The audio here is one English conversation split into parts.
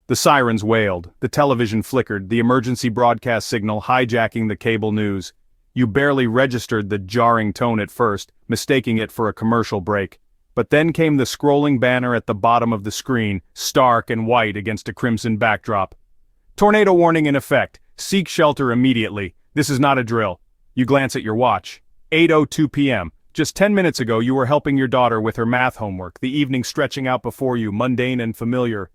The sirens wailed, the television flickered, the emergency broadcast signal hijacking the cable news. You barely registered the jarring tone at first, mistaking it for a commercial break. But then came the scrolling banner at the bottom of the screen, stark and white against a crimson backdrop. Tornado warning in effect. Seek shelter immediately. This is not a drill. You glance at your watch. 8:02 p.m. Just 10 minutes ago you were helping your daughter with her math homework, the evening stretching out before you, mundane and familiar.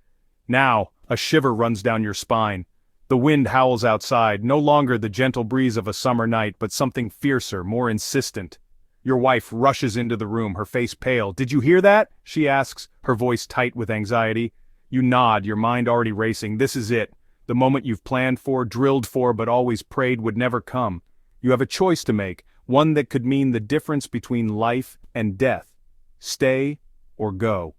Now, a shiver runs down your spine. The wind howls outside, no longer the gentle breeze of a summer night, but something fiercer, more insistent. Your wife rushes into the room, her face pale. "Did you hear that?" she asks, her voice tight with anxiety. You nod, your mind already racing. This is it. The moment you've planned for, drilled for, but always prayed would never come. You have a choice to make, one that could mean the difference between life and death. Stay or go.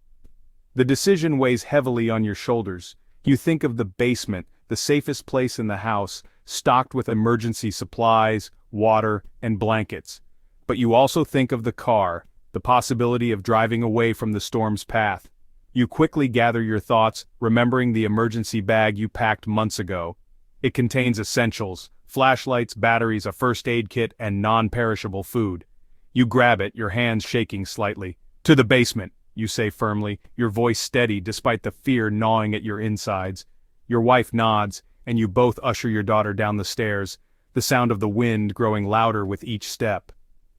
The decision weighs heavily on your shoulders. You think of the basement, the safest place in the house, stocked with emergency supplies, water, and blankets. But you also think of the car, the possibility of driving away from the storm's path. You quickly gather your thoughts, remembering the emergency bag you packed months ago. It contains essentials, flashlights, batteries, a first aid kit, and non-perishable food. You grab it, your hands shaking slightly. "To the basement," you say firmly, your voice steady despite the fear gnawing at your insides. Your wife nods, and you both usher your daughter down the stairs, the sound of the wind growing louder with each step.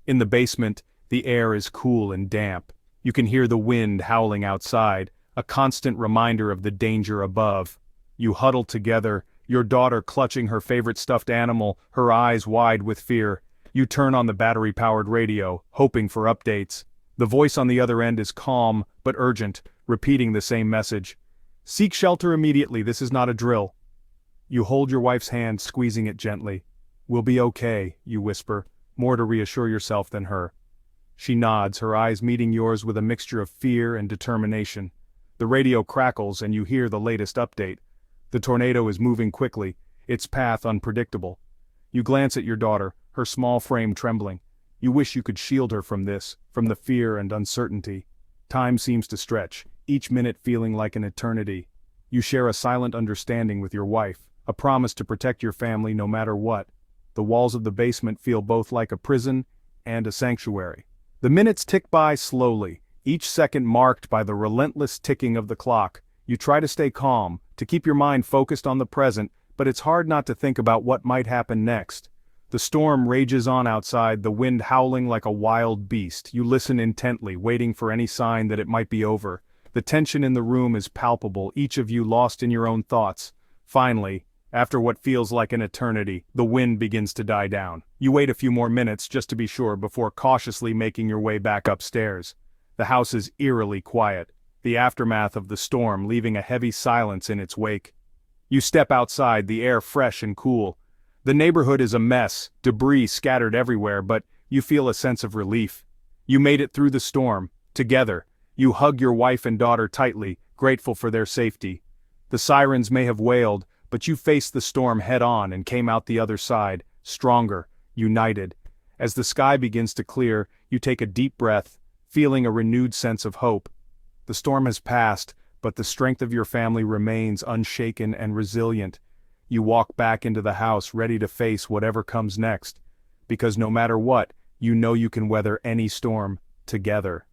In the basement, the air is cool and damp. You can hear the wind howling outside, a constant reminder of the danger above. You huddle together, your daughter clutching her favorite stuffed animal, her eyes wide with fear. You turn on the battery-powered radio, hoping for updates. The voice on the other end is calm, but urgent, repeating the same message. "Seek shelter immediately, this is not a drill." You hold your wife's hand, squeezing it gently. "We'll be okay," you whisper, more to reassure yourself than her. She nods, her eyes meeting yours with a mixture of fear and determination. The radio crackles and you hear the latest update. The tornado is moving quickly, its path unpredictable. You glance at your daughter, her small frame trembling. You wish you could shield her from this, from the fear and uncertainty. Time seems to stretch, each minute feeling like an eternity. You share a silent understanding with your wife, a promise to protect your family no matter what. The walls of the basement feel both like a prison and a sanctuary. The minutes tick by slowly, each second marked by the relentless ticking of the clock. You try to stay calm, to keep your mind focused on the present, but it's hard not to think about what might happen next. The storm rages on outside, the wind howling like a wild beast. You listen intently, waiting for any sign that it might be over. The tension in the room is palpable, each of you lost in your own thoughts. Finally, after what feels like an eternity, the wind begins to die down. You wait a few more minutes just to be sure before cautiously making your way back upstairs. The house is eerily quiet, the aftermath of the storm leaving a heavy silence in its wake. You step outside, the air fresh and cool. The neighborhood is a mess, debris scattered everywhere, but you feel a sense of relief. You made it through the storm, together. You hug your wife and daughter tightly, grateful for their safety. The sirens may have wailed, but you faced the storm head-on and came out the other side, stronger, united. As the sky begins to clear, you take a deep breath, feeling a renewed sense of hope. The storm has passed, but the strength of your family remains unshaken and resilient. You walk back into the house ready to face whatever comes next, because no matter what, you know you can weather any storm, together.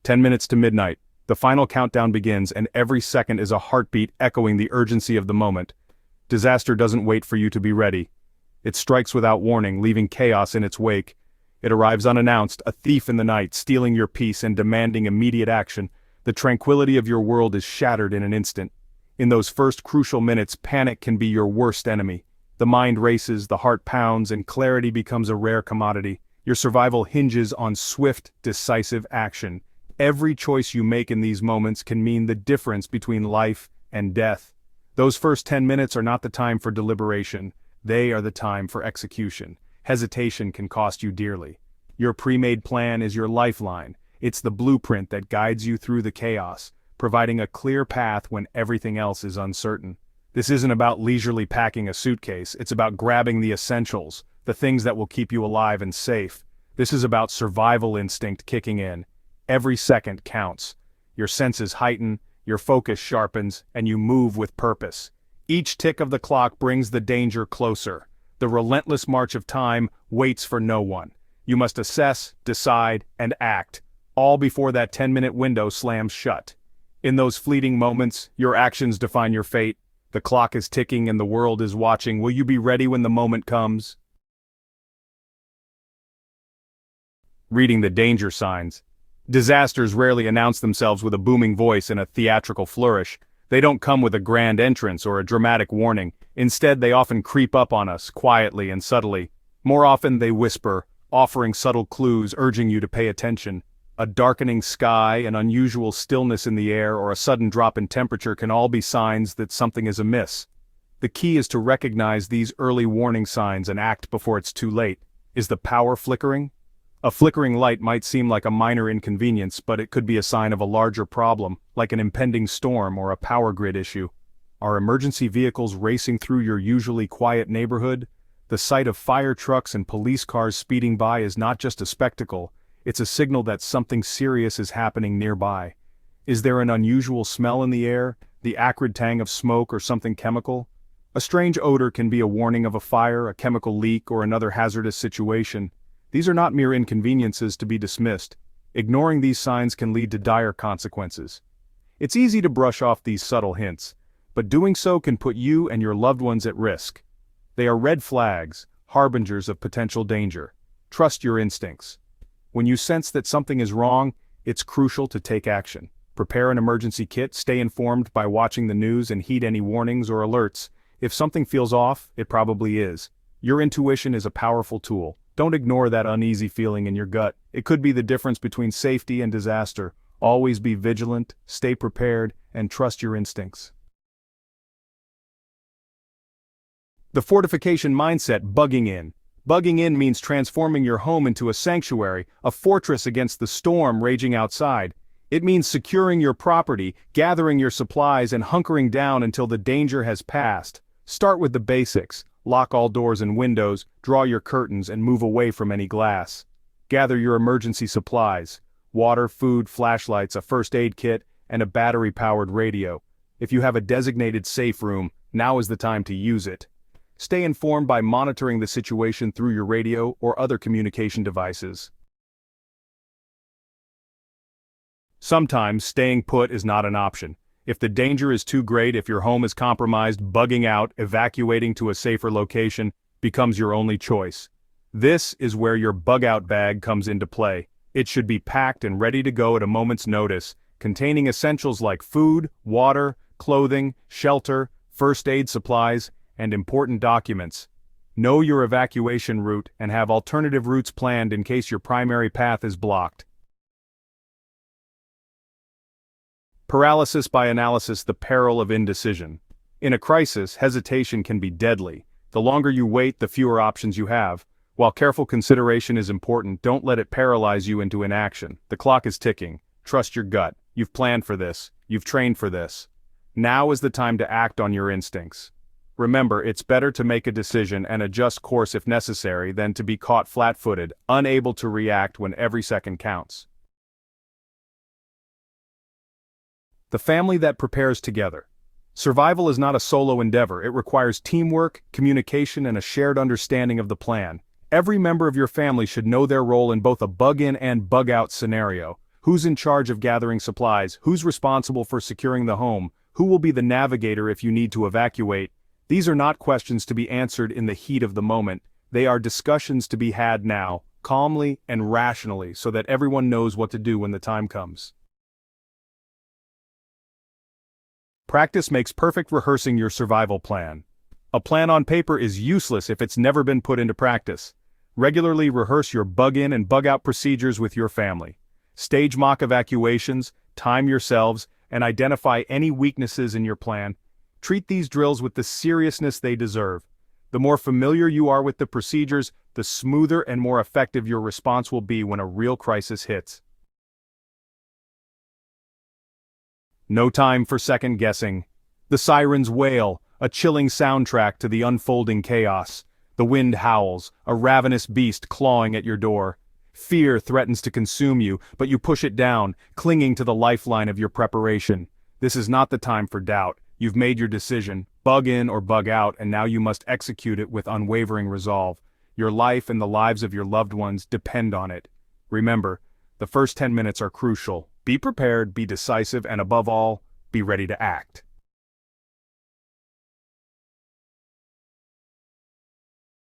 10 minutes to midnight. The final countdown begins, and every second is a heartbeat echoing the urgency of the moment. Disaster doesn't wait for you to be ready. It strikes without warning, leaving chaos in its wake. It arrives unannounced, a thief in the night, stealing your peace and demanding immediate action. The tranquility of your world is shattered in an instant. In those first crucial minutes, panic can be your worst enemy. The mind races, the heart pounds, and clarity becomes a rare commodity. Your survival hinges on swift, decisive action. Every choice you make in these moments can mean the difference between life and death. Those first 10 minutes are not the time for deliberation. They are the time for execution. Hesitation can cost you dearly. Your pre-made plan is your lifeline. It's the blueprint that guides you through the chaos, providing a clear path when everything else is uncertain. This isn't about leisurely packing a suitcase. It's about grabbing the essentials, the things that will keep you alive and safe. This is about survival instinct kicking in. Every second counts. Your senses heighten, your focus sharpens, and you move with purpose. Each tick of the clock brings the danger closer. The relentless march of time waits for no one. You must assess, decide, and act, all before that 10-minute window slams shut. In those fleeting moments, your actions define your fate. The clock is ticking and the world is watching. Will you be ready when the moment comes? Reading the danger signs. Disasters rarely announce themselves with a booming voice and a theatrical flourish. They don't come with a grand entrance or a dramatic warning. Instead, they often creep up on us, quietly and subtly. More often, they whisper, offering subtle clues, urging you to pay attention. A darkening sky, an unusual stillness in the air, or a sudden drop in temperature can all be signs that something is amiss. The key is to recognize these early warning signs and act before it's too late. Is the power flickering? A flickering light might seem like a minor inconvenience, but it could be a sign of a larger problem, like an impending storm or a power grid issue. Are emergency vehicles racing through your usually quiet neighborhood? The sight of fire trucks and police cars speeding by is not just a spectacle, it's a signal that something serious is happening nearby. Is there an unusual smell in the air, the acrid tang of smoke or something chemical? A strange odor can be a warning of a fire, a chemical leak, or another hazardous situation. These are not mere inconveniences to be dismissed. Ignoring these signs can lead to dire consequences. It's easy to brush off these subtle hints, but doing so can put you and your loved ones at risk. They are red flags, harbingers of potential danger. Trust your instincts. When you sense that something is wrong, it's crucial to take action. Prepare an emergency kit, stay informed by watching the news and heed any warnings or alerts. If something feels off, it probably is. Your intuition is a powerful tool. Don't ignore that uneasy feeling in your gut. It could be the difference between safety and disaster. Always be vigilant, stay prepared, and trust your instincts. The fortification mindset, bugging in. Bugging in means transforming your home into a sanctuary, a fortress against the storm raging outside. It means securing your property, gathering your supplies, and hunkering down until the danger has passed. Start with the basics. Lock all doors and windows, draw your curtains, and move away from any glass. Gather your emergency supplies: water, food, flashlights, a first aid kit, and a battery-powered radio. If you have a designated safe room, now is the time to use it. Stay informed by monitoring the situation through your radio or other communication devices. Sometimes staying put is not an option. If the danger is too great, if your home is compromised, bugging out, evacuating to a safer location becomes your only choice. This is where your bug-out bag comes into play. It should be packed and ready to go at a moment's notice, containing essentials like food, water, clothing, shelter, first aid supplies, and important documents. Know your evacuation route and have alternative routes planned in case your primary path is blocked. Paralysis by analysis, the peril of indecision. In a crisis, hesitation can be deadly. The longer you wait, the fewer options you have. While careful consideration is important, don't let it paralyze you into inaction. The clock is ticking. Trust your gut. You've planned for this. You've trained for this. Now is the time to act on your instincts. Remember, it's better to make a decision and adjust course if necessary than to be caught flat-footed, unable to react when every second counts. The family that prepares together. Survival is not a solo endeavor. It requires teamwork, communication, and a shared understanding of the plan. Every member of your family should know their role in both a bug-in and bug-out scenario. Who's in charge of gathering supplies? Who's responsible for securing the home? Who will be the navigator if you need to evacuate? These are not questions to be answered in the heat of the moment. They are discussions to be had now, calmly and rationally, so that everyone knows what to do when the time comes. Practice makes perfect. Rehearsing your survival plan. A plan on paper is useless if it's never been put into practice. Regularly rehearse your bug-in and bug-out procedures with your family. Stage mock evacuations, time yourselves, and identify any weaknesses in your plan. Treat these drills with the seriousness they deserve. The more familiar you are with the procedures, the smoother and more effective your response will be when a real crisis hits. No time for second-guessing. The sirens wail, a chilling soundtrack to the unfolding chaos. The wind howls, a ravenous beast clawing at your door. Fear threatens to consume you, but you push it down, clinging to the lifeline of your preparation. This is not the time for doubt. You've made your decision, bug in or bug out, and now you must execute it with unwavering resolve. Your life and the lives of your loved ones depend on it. Remember, the first 10 minutes are crucial. Be prepared, be decisive, and above all, be ready to act.